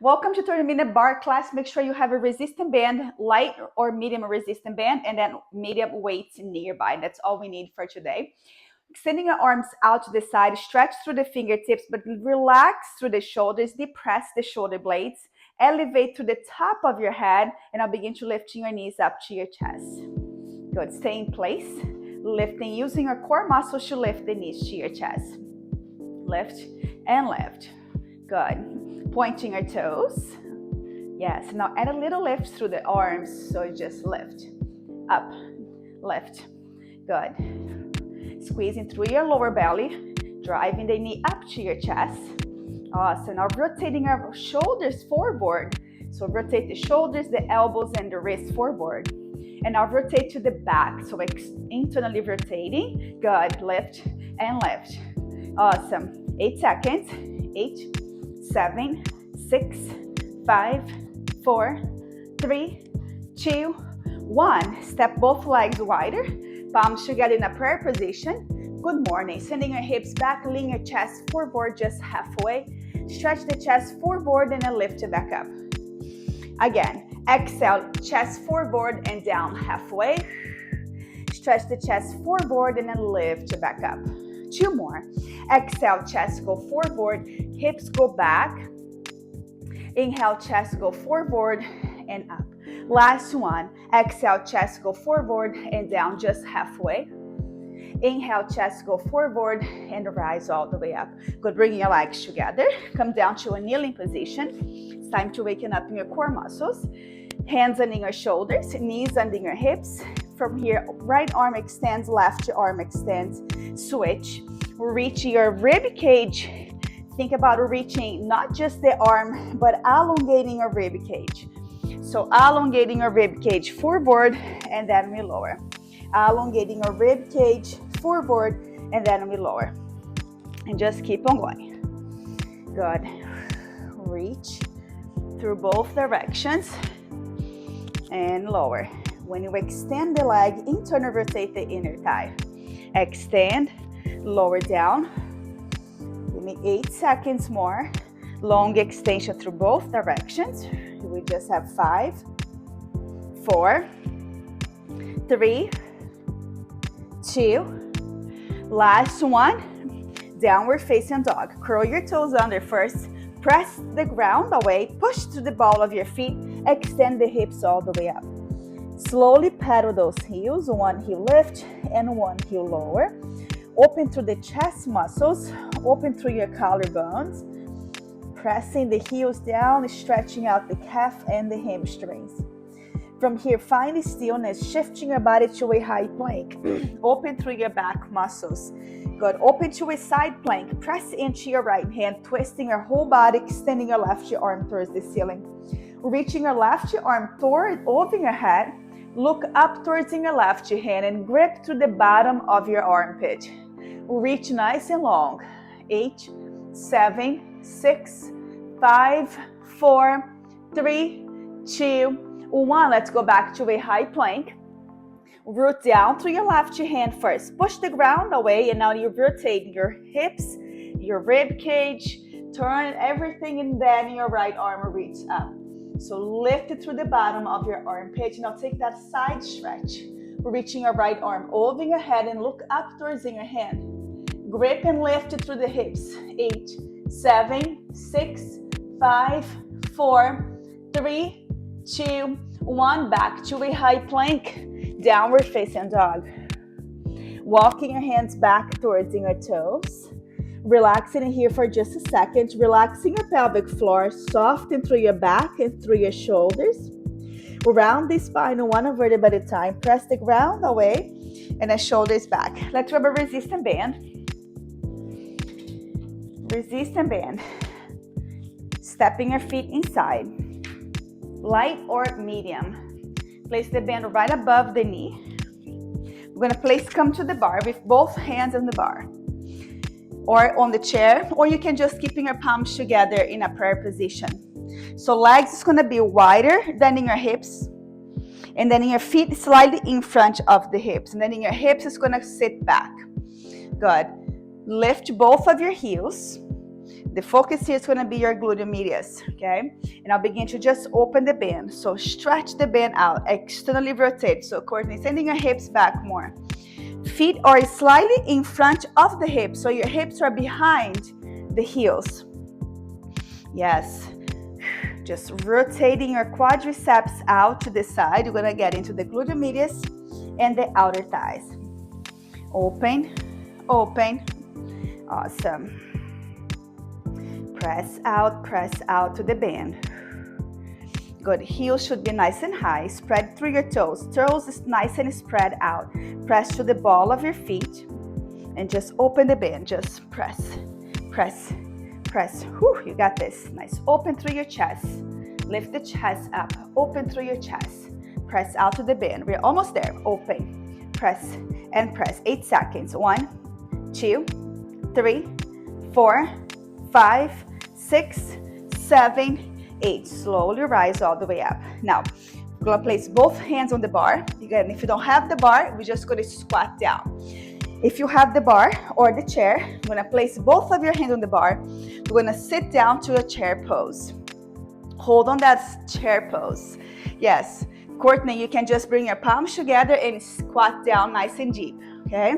Welcome to 30-minute bar class. Make sure you have a resistant band, light or medium resistant band, and then medium weights nearby. That's all we need for today. Extending your arms out to the side, stretch through the fingertips, but relax through the shoulders, depress the shoulder blades, elevate to the top of your head, and now begin to lifting your knees up to your chest. Good, stay in place, lifting, using your core muscles to lift the knees to your chest. Lift and lift. Good. Pointing our toes. Yes, now add a little lift through the arms, so just lift, up, lift. Good. Squeezing through your lower belly, driving the knee up to your chest. Awesome. Now rotating our shoulders forward. So rotate the shoulders, the elbows, and the wrists forward. And now rotate to the back. So internally rotating. Good. Lift and lift. Awesome. 8 seconds. 8, 7, 6, 5, 4, 3, 2, 1. Step both legs wider. Palms together in a prayer position. Good morning. Sending your hips back, lean your chest forward just halfway. Stretch the chest forward and then lift it back up. Again, exhale, chest forward and down halfway. Stretch the chest forward and then lift it back up. 2 more. Exhale, chest go forward, hips go back. Inhale, chest go forward and up. Last one. Exhale, chest go forward and down just halfway. Inhale, chest go forward and rise all the way up. Good, bringing your legs together. Come down to a kneeling position. It's time to waken up in your core muscles. Hands under your shoulders, knees under your hips. From here, right arm extends, left arm extends. Switch. Reach your rib cage. Think about reaching not just the arm, but elongating your rib cage. So elongating your rib cage forward, and then we lower. Elongating your rib cage forward, and then we lower. And just keep on going. Good. Reach through both directions and lower. When you extend the leg, internally rotate the inner thigh. Extend, lower down. Give me 8 seconds more. Long extension through both directions. We just have 5, 4, 3, 2. Last one. Downward facing dog. Curl your toes under first. Press the ground away. Push to the ball of your feet. Extend the hips all the way up. Slowly pedal those heels. One heel lift and one heel lower. Open through the chest muscles. Open through your collarbones. Pressing the heels down, stretching out the calf and the hamstrings. From here, find the stillness, shifting your body to a high plank. Open through your back muscles. Good. Open to a side plank. Press into your right hand, twisting your whole body, extending your left arm towards the ceiling. Reaching your left arm over your head. Look up towards your left hand and grip to the bottom of your armpit. Reach nice and long. 8, 7, 6, 5, 4, 3, 2, 1. Let's go back to a high plank. Root down through your left hand first. Push the ground away, and now you rotate your hips, your rib cage, turn everything, and then your right arm reach up. So lift it through the bottom of your armpit. Now take that side stretch. Reaching your right arm over your head and look up towards your hand. Grip and lift it through the hips. 8, 7, 6, 5, 4, 3, 2, 1. Back to a high plank. Downward facing dog. Walking your hands back towards your toes. Relaxing here for just a second. Relaxing your pelvic floor. Soften through your back and through your shoulders. Round the spine one vertebra at a time. Press the ground away and the shoulders back. Let's grab a resistant band. Resistant band. Stepping your feet inside. Light or medium. Place the band right above the knee. We're going to come to the bar with both hands on the bar. Or on the chair. Or you can just keep your palms together in a prayer position. So legs is going to be wider than in your hips. And then in your feet slightly in front of the hips. And then in your hips is going to sit back. Good. Lift both of your heels. The focus here is going to be your gluteus medius, okay? And I'll begin to just open the band. So stretch the band out, externally rotate. So Courtney, sending your hips back more. Feet are slightly in front of the hips, so your hips are behind the heels. Yes. Just rotating your quadriceps out to the side. You're going to get into the gluteus medius and the outer thighs. Open, open. Awesome. Press out to the band. Good. Heels should be nice and high. Spread through your toes. Toes is nice and spread out. Press to the ball of your feet and just open the band. Just press, press, press. Whew, you got this. Nice. Open through your chest. Lift the chest up. Open through your chest. Press out to the band. We're almost there. Open, press, and press. 8 seconds. 1, 2, 3, 4, 5, 6, 7, 8. Slowly rise all the way up. Now, we're going to place both hands on the bar. Again, if you don't have the bar, we're just going to squat down. If you have the bar or the chair, you're going to place both of your hands on the bar. You're going to sit down to a chair pose. Hold on that chair pose. Yes. Courtney, you can just bring your palms together and squat down nice and deep. Okay?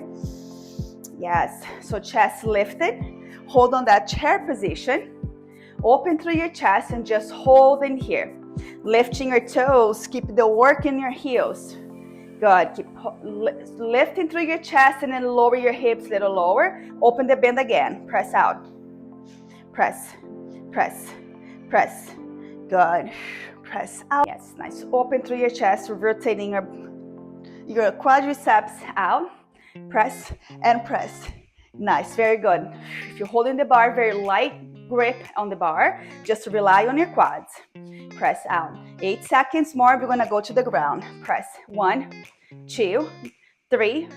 Yes. So chest lifted. Hold on that chair position. Open through your chest and just hold in here. Lifting your toes. Keep the work in your heels. Good. Keep lifting through your chest and then lower your hips a little lower. Open the band again. Press out. Press. Press. Press. Good. Press out. Yes. Nice. Open through your chest. Rotating your quadriceps out. Press and press. Nice. Very good. If you're holding the bar, very light grip on the bar. Just rely on your quads. Press out. 8 seconds more. We're going to go to the ground. Press. 1, 2, 3,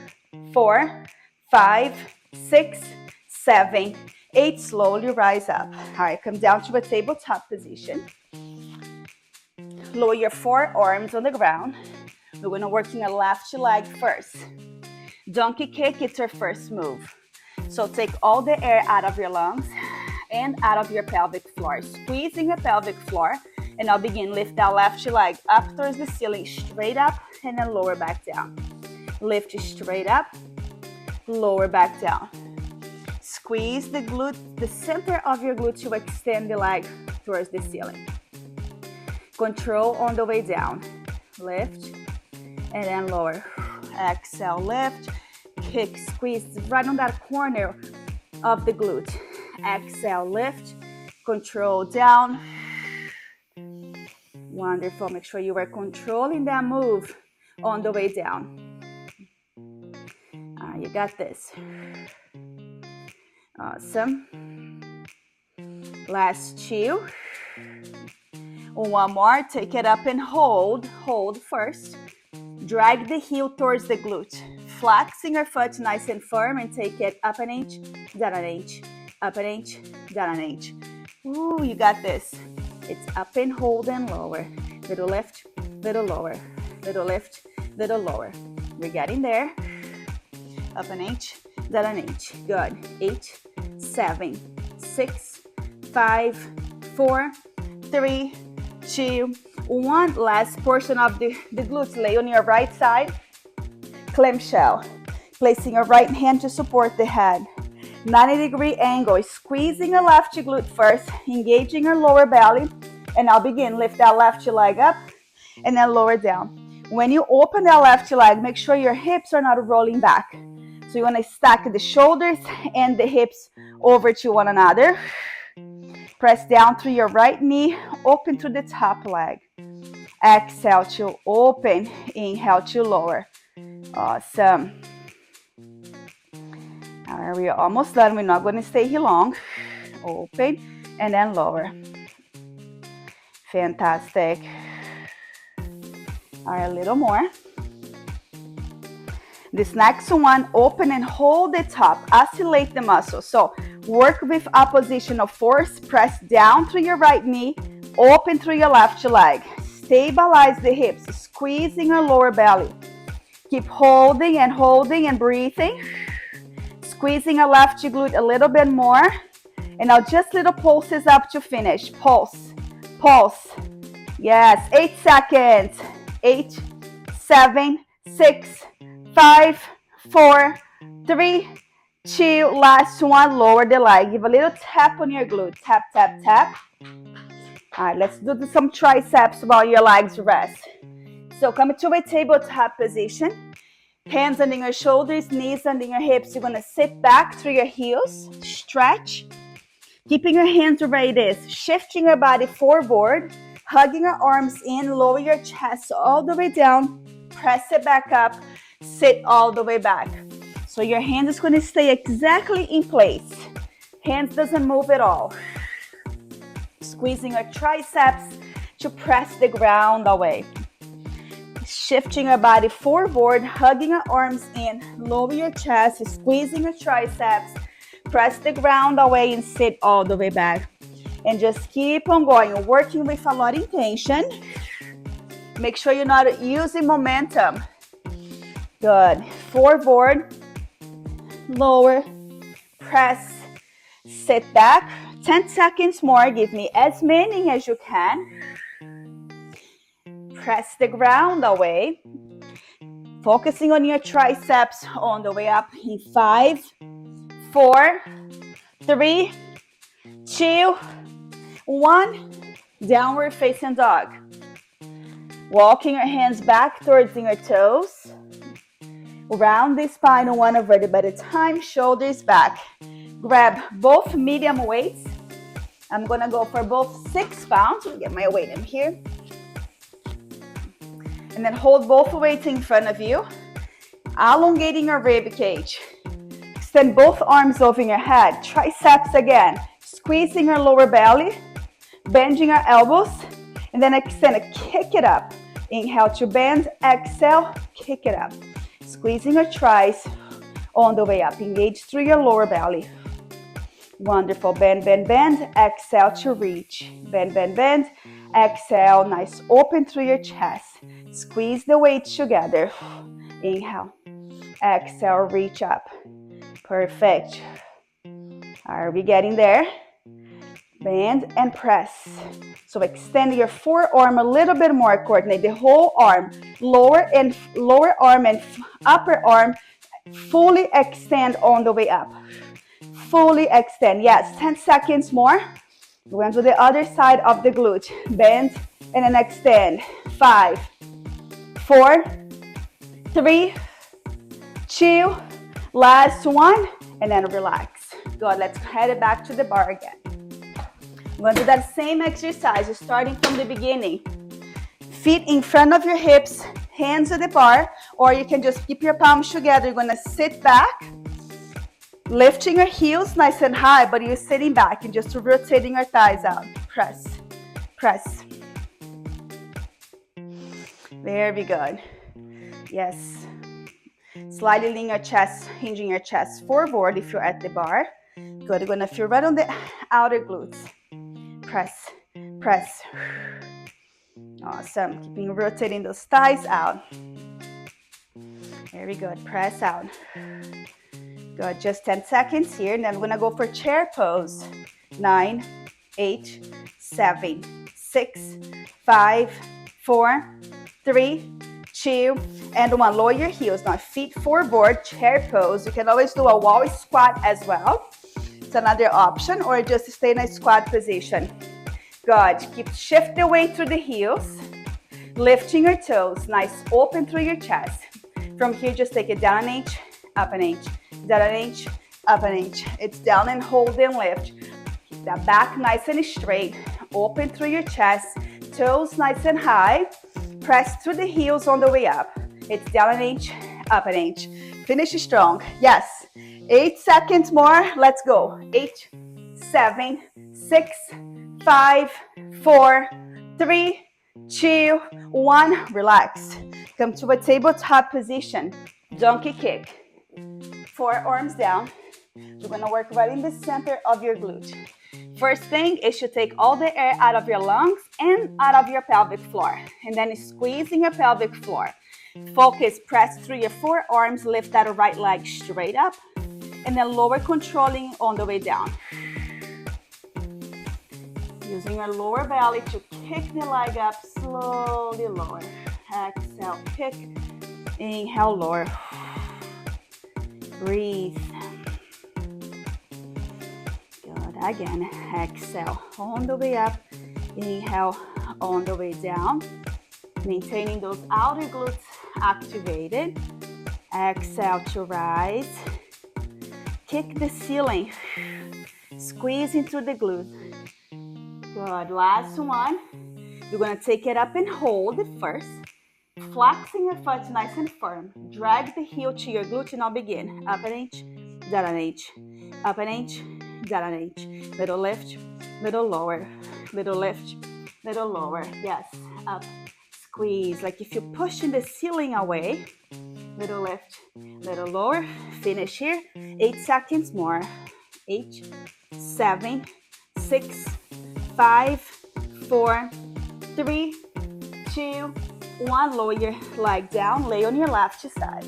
4, 5, 6, 7, 8. Slowly rise up. All right. Come down to a tabletop position. Lower your forearms on the ground. We're going to work in your left leg first. Donkey kick, it's our first move. So take all the air out of your lungs and out of your pelvic floor. Squeezing the pelvic floor. And I'll begin lift that left leg up towards the ceiling, straight up, and then lower back down. Lift straight up, lower back down. Squeeze the glute, the center of your glute to extend the leg towards the ceiling. Control on the way down. Lift, and then lower. Exhale, lift, kick, squeeze right on that corner of the glute. Exhale, lift, control down. Wonderful. Make sure you are controlling that move on the way down. You got this. Awesome. Last 2. One more. Take it up and hold. Hold first. Drag the heel towards the glute. Flexing your foot nice and firm and take it up an inch, down an inch, up an inch, down an inch. Ooh, you got this. It's up and hold and lower. Little lift, little lower. Little lift, little lower. We're getting there. Up an inch, down an inch. Good. 8, 7, 6, 5, 4, 3, 2, 1. Last portion of the glutes. Lay on your right side. Clamshell. Placing your right hand to support the head. 90-degree angle. Squeezing your left glute first. Engaging your lower belly. And I'll begin. Lift that left leg up and then lower down. When you open that left leg, make sure your hips are not rolling back. So you want to stack the shoulders and the hips over to one another. Press down through your right knee. Open through the top leg. Exhale to open. Inhale to lower. Awesome. All right, we are almost done. We're not going to stay here long. Open and then lower. Fantastic. All right, a little more. This next one, open and hold the top. Oscillate the muscles. So work with opposition of force. Press down through your right knee. Open through your left leg. Stabilize the hips. Squeezing your lower belly. Keep holding and breathing. Squeezing your left glute a little bit more. And now just little pulses up to finish. Pulse, pulse. Yes, 8 seconds. 8, 7, 6, 5, 4, 3, 2. Last one, lower the leg. Give a little tap on your glute. Tap, tap, tap. All right, let's do some triceps while your legs rest. So come to a tabletop position. Hands under your shoulders, knees under your hips. You're going to sit back through your heels. Stretch. Keeping your hands where it is. Shifting your body forward. Hugging your arms in. Lower your chest all the way down. Press it back up. Sit all the way back. So your hand is going to stay exactly in place. Hands doesn't move at all. Squeezing your triceps to press the ground away. Shifting your body forward, hugging your arms in, lower your chest, squeezing your triceps, press the ground away and sit all the way back. And just keep on going, working with a lot of intention. Make sure you're not using momentum. Good. Forward, lower, press, sit back. 10 seconds more. Give me as many as you can. Press the ground away. Focusing on your triceps on the way up in 5, 4, 3, 2, 1. Downward facing dog. Walking your hands back towards your toes. Round the spine one vertebra at a time. Shoulders back. Grab both medium weights. I'm going to go for both 6 pounds. Let me get my weight in here. And then hold both weights in front of you, elongating your rib cage. Extend both arms over your head, triceps again, squeezing your lower belly, bending your elbows, and then extend it, kick it up. Inhale to bend, exhale, kick it up. Squeezing your tries on the way up, engage through your lower belly. Wonderful, bend, bend, bend, exhale to reach. Bend, bend, bend, exhale, nice, open through your chest. Squeeze the weights together. Inhale, exhale, reach up. Perfect. Are we getting there? Bend and press. So extend your forearm a little bit more, coordinate the whole arm. Lower arm and upper arm fully extend on the way up. Fully extend. Yes, 10 seconds more. We're going to the other side of the glute. Bend and then extend. 5, 4, 3, 2, last one, and then relax. Good, let's head back to the bar again. We're going to do that same exercise, starting from the beginning. Feet in front of your hips, hands at the bar, or you can just keep your palms together. You're going to sit back, lifting your heels nice and high, but you're sitting back and just rotating your thighs out. Press, press. Very good. Yes. Slightly lean your chest, hinging your chest forward if you're at the bar. Good. You're going to feel right on the outer glutes. Press, press. Awesome. Keeping rotating those thighs out. Very good. Press out. Good. Just 10 seconds here. And then we're going to go for chair pose. 9, 8, 7, 6, 5, 4, 3, 2, and 1. Lower your heels. Now feet forward, chair pose. You can always do a wall squat as well. It's another option, or just stay in a squat position. Good. Shift the weight through the heels. Lifting your toes. Nice. Open through your chest. From here, just take it down an inch, up an inch, down an inch, up an inch. It's down and hold and lift. Keep that back nice and straight. Open through your chest. Toes nice and high. Press through the heels on the way up. It's down an inch, up an inch. Finish strong. Yes. 8 seconds more. Let's go. 8, 7, 6, 5, 4, 3, 2, 1. Relax. Come to a tabletop position. Donkey kick. Forearms down. We're going to work right in the center of your glute. First thing is to take all the air out of your lungs and out of your pelvic floor. And then squeezing your pelvic floor. Focus, press through your forearms, lift that right leg straight up. And then lower, controlling on the way down. Using your lower belly to kick the leg up, slowly lower. Exhale, kick. Inhale, lower. Breathe. Good. Again, exhale on the way up. Inhale on the way down. Maintaining those outer glutes activated. Exhale to rise. Kick the ceiling. Squeeze into the glute. Good. Last one. You're going to take it up and hold it first. Flexing your foot nice and firm. Drag the heel to your glute and I'll begin. Up an inch, down an inch. Up an inch, down an inch. Little lift, little lower. Little lift, little lower. Yes. Up. Squeeze. Like if you're pushing the ceiling away. Little lift, little lower. Finish here. 8 seconds more. 8, 7, 6, 5, 4, 3, 2, 1. Lower your leg down. Lay on your left side.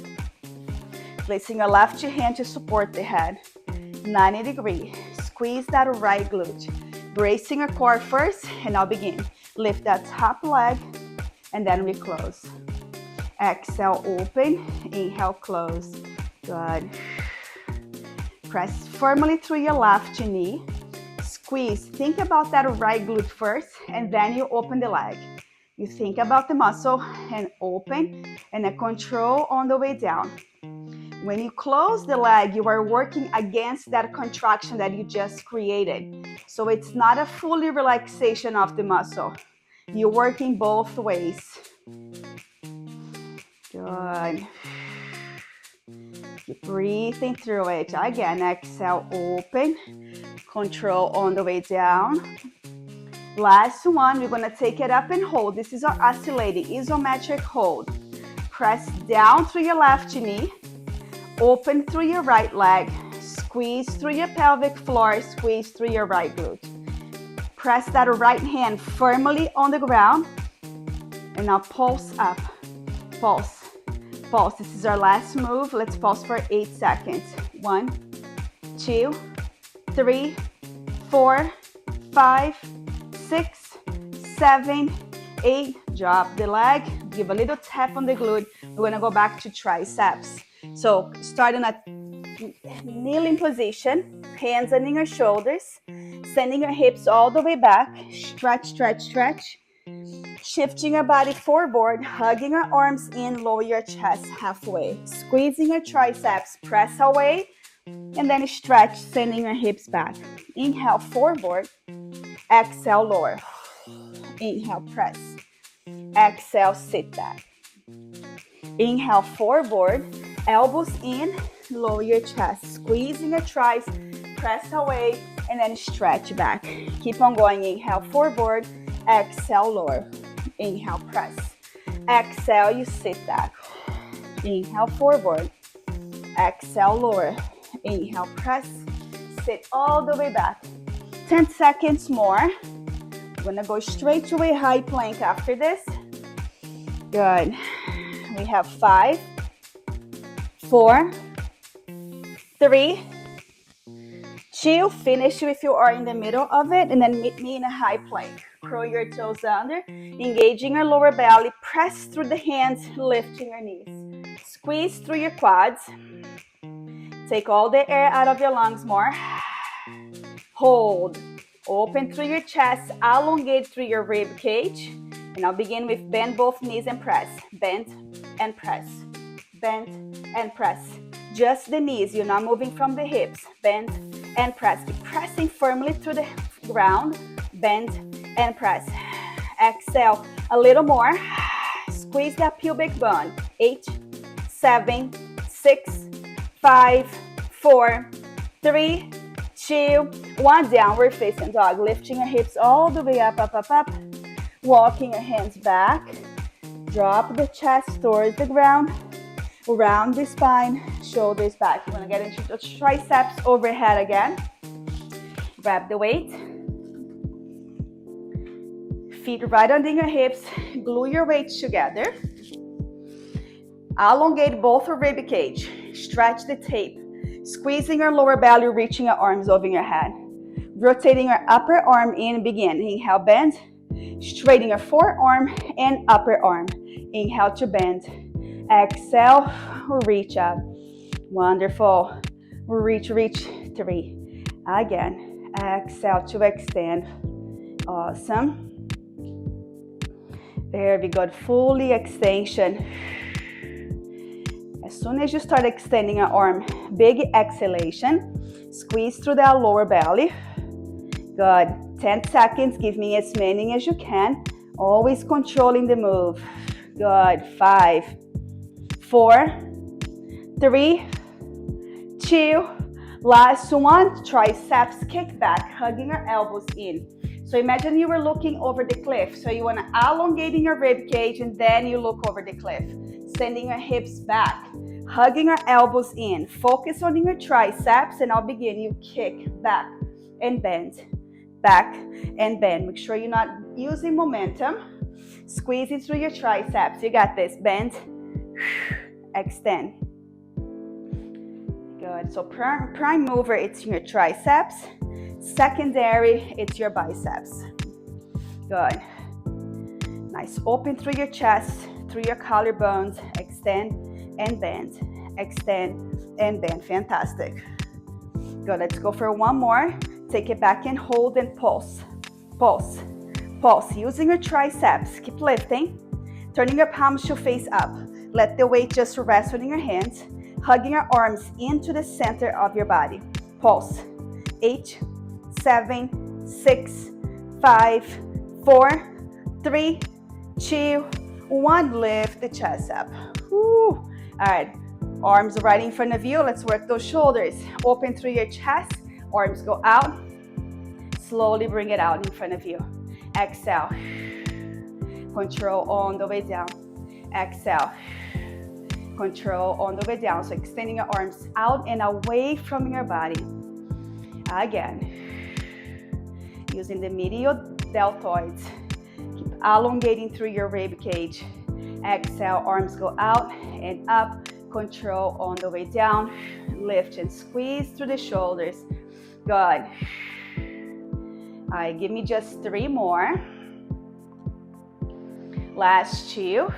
Placing your left hand to support the head. 90 degrees. Squeeze that right glute. Bracing your core first, and I'll begin. Lift that top leg, and then we close. Exhale, open. Inhale, close. Good. Press firmly through your left knee. Squeeze. Think about that right glute first, and then you open the leg. You think about the muscle and open, and then control on the way down. When you close the leg, you are working against that contraction that you just created. So it's not a fully relaxation of the muscle. You're working both ways. Good. Keep breathing through it. Again, exhale, open. Control on the way down. Last one, we're going to take it up and hold. This is our oscillating isometric hold. Press down through your left knee. Open through your right leg. Squeeze through your pelvic floor. Squeeze through your right glute. Press that right hand firmly on the ground. And now pulse up. Pulse. Pulse. This is our last move. Let's pulse for 8 seconds. 1, 2, 3, 4, 5, 6, 7, 8. Drop the leg. Give a little tap on the glute. We're going to go back to triceps. So starting at kneeling position, hands under your shoulders, sending your hips all the way back. Stretch, stretch, stretch. Shifting your body forward, hugging your arms in, lower your chest halfway. Squeezing your triceps, press away, and then stretch, sending your hips back. Inhale, forward. Exhale, lower. Inhale, press. Exhale, sit back. Inhale, forward. Elbows in, lower your chest. Squeezing your thighs, press away, and then stretch back. Keep on going. Inhale, forward. Exhale, lower. Inhale, press. Exhale, you sit back. Inhale, forward. Exhale, lower. Inhale, press. Sit all the way back. 10 seconds more. We're going to go straight to a high plank after this. Good. We have 5, 4, 3, 2. Finish if you are in the middle of it, and then meet me in a high plank. Curl your toes under, engaging your lower belly. Press through the hands, lifting your knees. Squeeze through your quads. Take all the air out of your lungs more. Hold. Open through your chest, elongate through your rib cage. And I'll begin with bend both knees and press. Bend and press. Bend and press. Just the knees, you're not moving from the hips. Bend and press. Keep pressing firmly through the ground. Bend and press. Exhale a little more. Squeeze that pubic bone. 8, 7, 6, 5, 4, 3, 2, 1. Downward facing dog. Lifting your hips all the way up, up, up, up. Walking your hands back. Drop the chest towards the ground. Round the spine, shoulders back. You're going to get into the triceps overhead again. Grab the weight. Feet right under your hips. Glue your weights together. Elongate both your rib cage. Stretch the tape. Squeezing your lower belly, reaching your arms over your head. Rotating our upper arm in, begin. Inhale, bend. Straighten your forearm and upper arm. Inhale to bend. Exhale, reach up. Wonderful. Reach, 3. Again, exhale to extend. Awesome. Very good. Fully extension. As soon as you start extending your arm, big exhalation. Squeeze through that lower belly. Good. 10 seconds. Give me as many as you can. Always controlling the move. Good. 5, 4, 3, 2. Last one. Triceps kick back, hugging your elbows in. So imagine you were looking over the cliff. So you want to elongate your rib cage and then you look over the cliff. Sending your hips back, hugging your elbows in. Focus on your triceps and I'll begin. You kick back and bend. Back and bend. Make sure you're not using momentum. Squeeze it through your triceps. You got this. Bend. Extend. Good. So prime mover, it's your triceps. Secondary, it's your biceps. Good. Nice. Open through your chest, through your collarbones. Extend and bend. Extend and bend. Fantastic. Good. Let's go for one more. Take it back and hold and pulse. Pulse. Pulse. Using your triceps. Keep lifting. Turning your palms to face up. Let the weight just rest on your hands. Hugging your arms into the center of your body. Pulse. 8, 7, 6, 5, 4, 3, 2, 1. Lift the chest up. Woo. All right. Arms right in front of you. Let's work those shoulders. Open through your chest. Arms go out. Slowly bring it out in front of you. Exhale. Control on the way down. Exhale. Control on the way down. So extending your arms out and away from your body. Again. Using the medial deltoids. Keep elongating through your rib cage. Exhale. Arms go out and up. Control on the way down. Lift and squeeze through the shoulders. Good. All right, give me just 3 more. Last 2.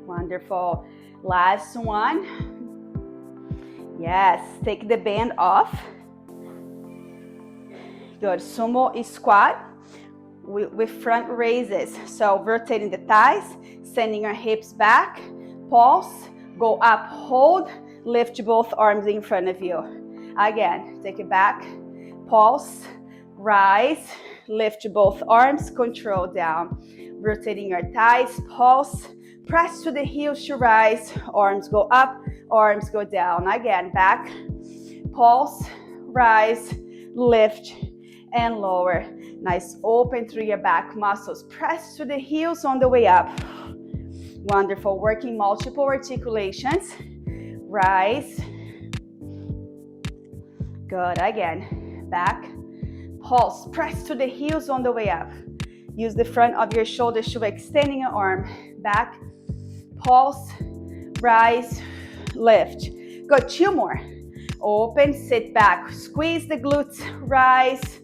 Wonderful. Last one. Yes, take the band off. Good. Sumo squat with front raises. So rotating the thighs, sending your hips back. Pulse, go up, hold, lift both arms in front of you. Again, take it back. Pulse, rise, lift both arms, control down. Rotating your thighs, pulse, press to the heels to rise. Arms go up, arms go down. Again, back, pulse, rise, lift, and lower. Nice, open through your back muscles. Press to the heels on the way up. Wonderful, working multiple articulations. Rise. Good, again, back, pulse, press to the heels on the way up. Use the front of your shoulders to extending your arm. Back, pulse, rise, lift. Good, 2 more. Open, sit back, squeeze the glutes, rise.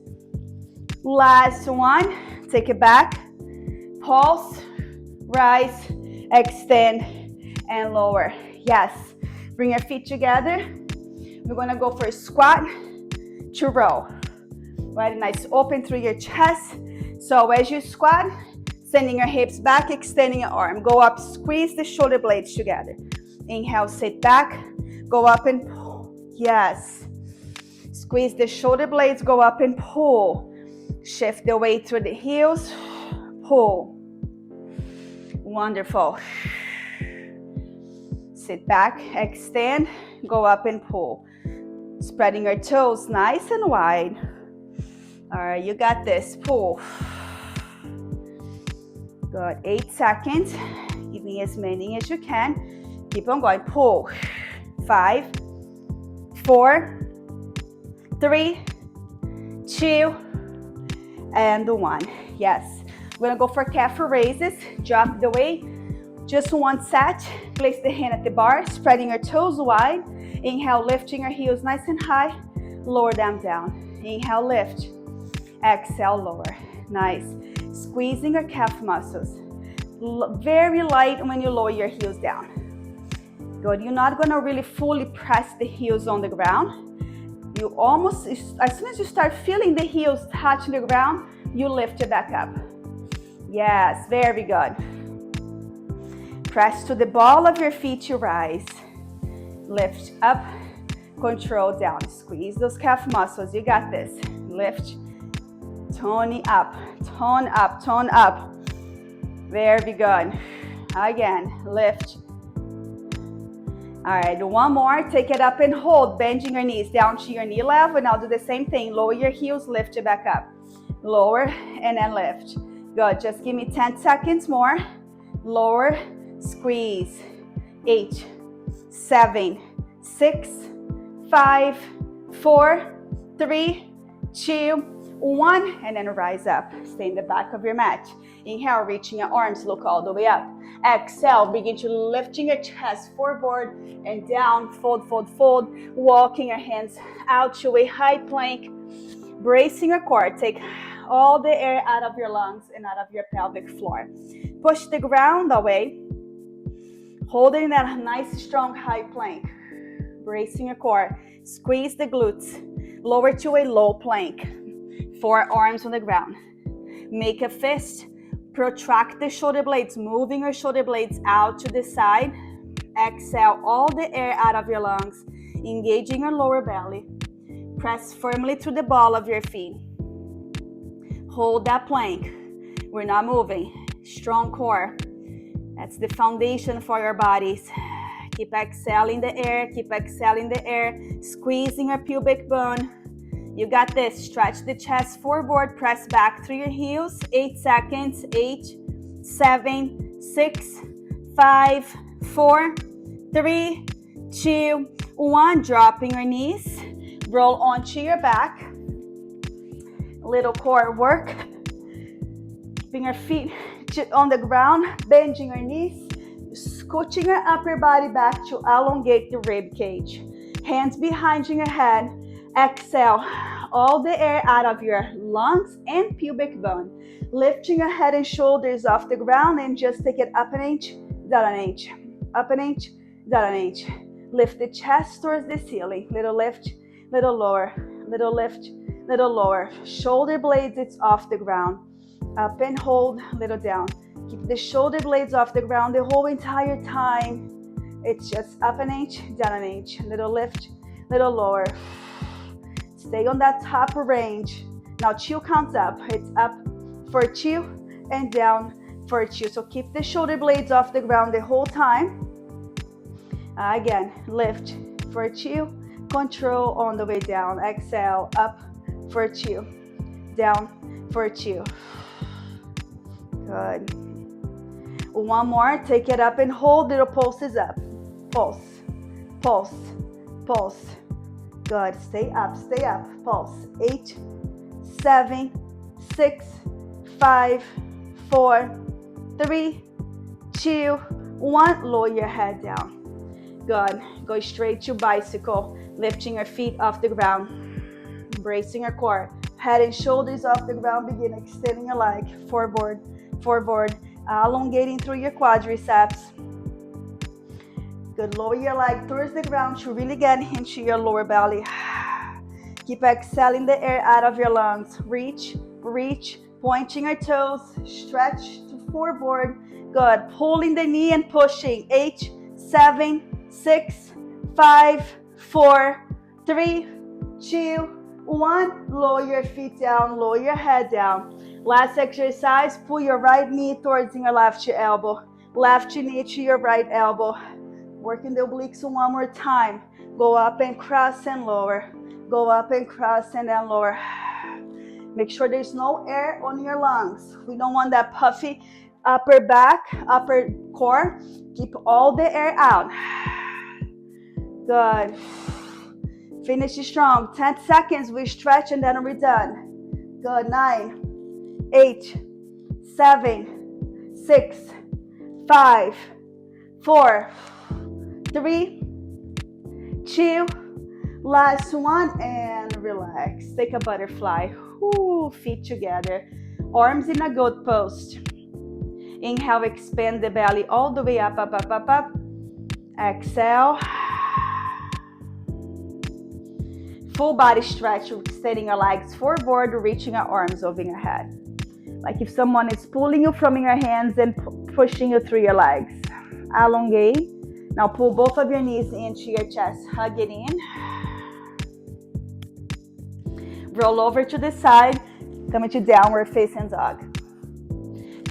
Last one, take it back, pulse, rise, extend, and lower. Yes, bring your feet together. We're gonna go for a squat to row. Right, nice, open through your chest. So as you squat, sending your hips back, extending your arm. Go up, squeeze the shoulder blades together. Inhale, sit back, go up and pull. Yes. Squeeze the shoulder blades, go up and pull. Shift the weight through the heels, pull. Wonderful. Sit back, extend, go up and pull. Spreading your toes nice and wide. All right, you got this. Pull. Good. 8 seconds. Give me as many as you can. Keep on going. Pull. 5, 4, 3, 2, and 1. Yes. We're gonna go for calf raises. Drop the weight. Just 1 set. Place the hand at the bar, spreading your toes wide. Inhale, lifting your heels nice and high. Lower them down. Inhale, lift. Exhale, lower. Nice. Squeezing your calf muscles. Very light when you lower your heels down. Good. You're not going to really fully press the heels on the ground. You almost, as soon as you start feeling the heels touching the ground, you lift it back up. Yes, very good. Press to the ball of your feet to rise. Lift up, control down. Squeeze those calf muscles. You got this. Lift, tone up, tone up, tone up. Very good. Again, lift. All right, one more. Take it up and hold, bending your knees down to your knee level. Now do the same thing. Lower your heels, lift it back up. Lower and then lift. Good. Just give me 10 seconds more. Lower, squeeze. 8, 7, 6, 5, 4, 3, 2, 1, and then rise up. Stay in the back of your mat. Inhale, reaching your arms, look all the way up. Exhale, begin to lifting your chest forward and down, fold, fold, fold. Walking your hands out to a high plank. Bracing your core. Take all the air out of your lungs and out of your pelvic floor. Push the ground away. Holding that nice, strong, high plank. Bracing your core. Squeeze the glutes. Lower to a low plank. Forearms on the ground. Make a fist. Protract the shoulder blades, moving your shoulder blades out to the side. Exhale all the air out of your lungs, engaging your lower belly. Press firmly to the ball of your feet. Hold that plank. We're not moving. Strong core. That's the foundation for your bodies. Keep exhaling the air, keep exhaling the air, squeezing your pubic bone. You got this. Stretch the chest forward, press back through your heels. 8 seconds. 8, 7, 6, 5, 4, 3, 2, 1. Dropping your knees. Roll onto your back. Little core work. Keeping your feet on the ground, bending your knees, scooching your upper body back to elongate the rib cage. Hands behind your head. Exhale all the air out of your lungs and pubic bone. Lifting your head and shoulders off the ground and just take it up an inch, down an inch, up an inch, down an inch. Lift the chest towards the ceiling. Little lift, little lower, little lift, little lower. Shoulder blades, it's off the ground. Up and hold, little down. Keep the shoulder blades off the ground the whole entire time. It's just up an inch, down an inch. Little lift, little lower. Stay on that top range. Now 2 counts up. It's up for 2 and down for 2. So keep the shoulder blades off the ground the whole time. Again, lift for 2. Control on the way down. Exhale, up for 2. Down for 2. Good. One more. Take it up and hold. Little pulses up. Pulse, pulse, pulse. Good. Stay up, stay up. Pulse. 8, 7, 6, 5, 4, 3, 2, 1. Lower your head down. Good. Go straight to bicycle. Lifting your feet off the ground. Bracing your core. Head and shoulders off the ground. Begin extending your leg. Forward, forward. Elongating through your quadriceps. Good. Lower your leg towards the ground to really get into your lower belly. Keep exhaling the air out of your lungs. Reach, reach, pointing your toes. Stretch to forward. Good. Pulling the knee and pushing. 8, 7, 6, 5, 4, 3, 2, 1. Lower your feet down. Lower your head down. Last exercise. Pull your right knee towards your left elbow. Left knee to your right elbow. Working the obliques one more time. Go up and cross and lower. Go up and cross and then lower. Make sure there's no air on your lungs. We don't want that puffy upper back, upper core. Keep all the air out. Good. Finish strong. 10 seconds. We stretch and then we're done. Good. 9, 8, 7, 6, 5, 4, 3, 2, last one, and relax. Take a butterfly. Feet together. Arms in a goat pose. Inhale, expand the belly all the way up, up, up, up, up. Exhale. Full body stretch, extending your legs forward, reaching your arms over your head. Like if someone is pulling you from your hands and pushing you through your legs. Elongate. Now pull both of your knees into your chest. Hug it in. Roll over to the side. Come into downward facing dog.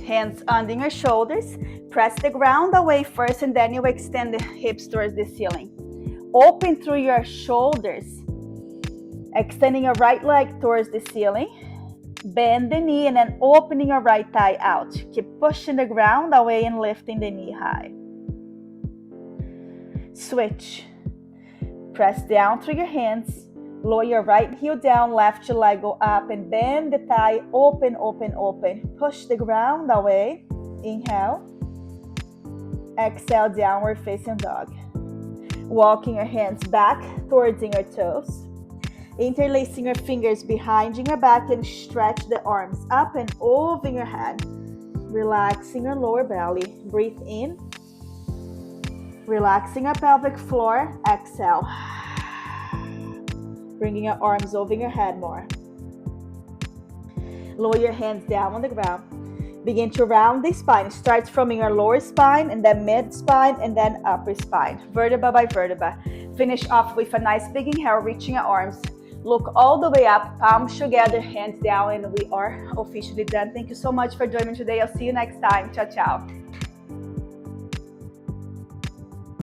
Hands under your shoulders. Press the ground away first, and then you extend the hips towards the ceiling. Open through your shoulders. Extending your right leg towards the ceiling. Bend the knee and then opening your right thigh out. Keep pushing the ground away and lifting the knee high. Switch. Press down through your hands. Lower your right heel down, left leg go up and bend the thigh. Open, open, open. Push the ground away. Inhale. Exhale, downward facing dog. Walking your hands back towards your toes. Interlacing your fingers behind your back and stretch the arms up and over your head. Relaxing your lower belly. Breathe in. Relaxing your pelvic floor. Exhale. Bringing your arms over your head more. Lower your hands down on the ground. Begin to round the spine. Start from your lower spine and then mid spine and then upper spine. Vertebra by vertebra. Finish off with a nice big inhale, reaching your arms. Look all the way up, palms together, hands down, and we are officially done. Thank you so much for joining me today. I'll see you next time. Ciao, ciao.